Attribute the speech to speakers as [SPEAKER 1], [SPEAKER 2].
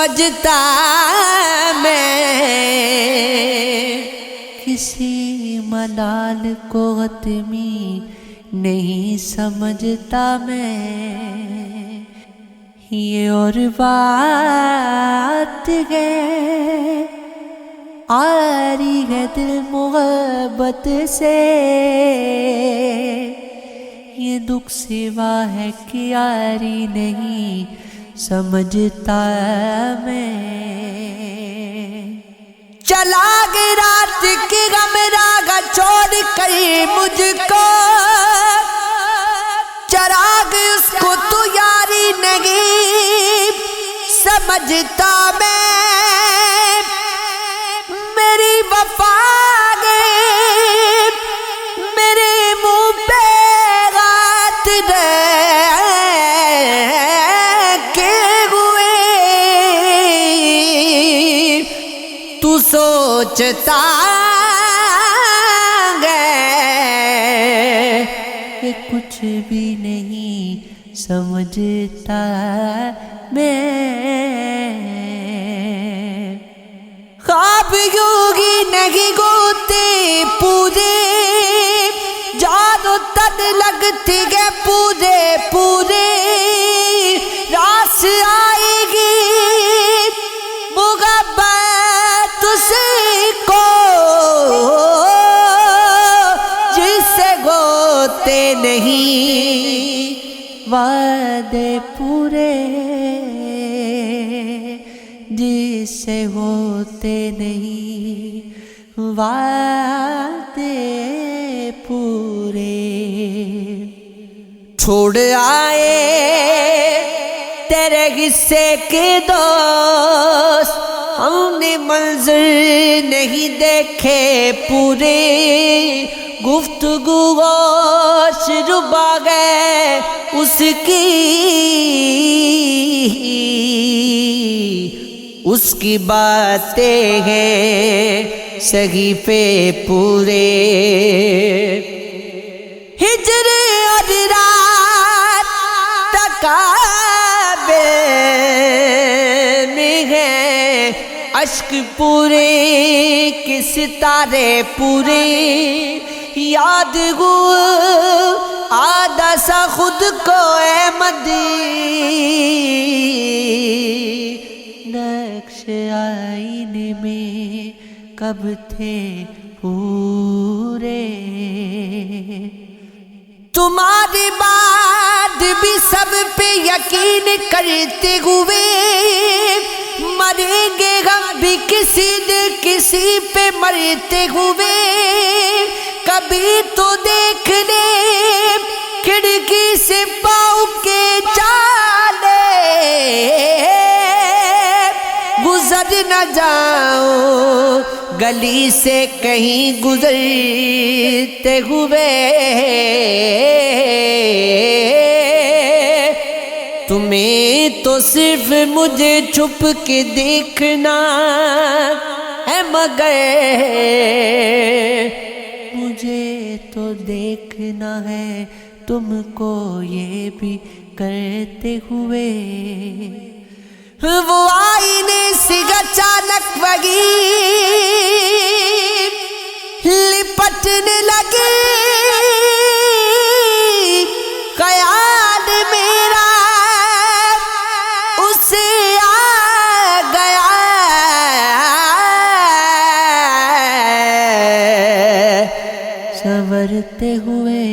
[SPEAKER 1] سمجھتا میں، کسی ملال کو غتمی نہیں سمجھتا میں، یہ اور بات ہے آری ہے دل محبت سے، یہ دکھ سوا ہے کہ یاری نہیں سمجھتا میں۔ چلا گیا رات کی غم راگا چھوڑ کر مجھ کو، چراغ اس کو تو یاری نہیں سمجھتا میں، میری وفا میرے منہ پہ غات کے ہوئے، تو سوچتا کہ کچھ بھی نہیں سمجھتا میں، خواب یوگی نہیں گوتے پورے، جان و تن لگتی ہے پورے پورے، راس آئے گی محبت اسی کو جس سے ہوتے نہیں وعدے پورے، جس سے ہوتے نہیں وعدے پورے۔ چھوڑ آئے تیرے حصے کے دوست، ہم نے منظر نہیں دیکھے پورے، گفتگو گوش ربا گئے اس کی باتیں ہیں صحیفے پورے، ہجر اور رات تقابل میں ہے، اشک پورے کے ستارے پورے، یاد گو آدھا سا خود کو اے مدی، نقش آئینے میں کب تھے پورے، تمہاری بات بھی سب پہ یقین کرتے ہوئے، مریں گے ہم بھی کسی دن کسی پہ مرتے ہوئے، کبھی تو دیکھ لے کھڑکی سے پاؤں کے چالے، گزر نہ جاؤ گلی سے کہیں گزرتے ہوئے، تمہیں تو صرف مجھے چھپ کے دیکھنا ہے، مگر مجھے تو دیکھنا ہے تم کو یہ بھی کرتے ہوئے۔ وہ آئینے سے اچانک وہی لپٹنے لگی، خیال میرا اسے آ گیا، سنورتے ہوئے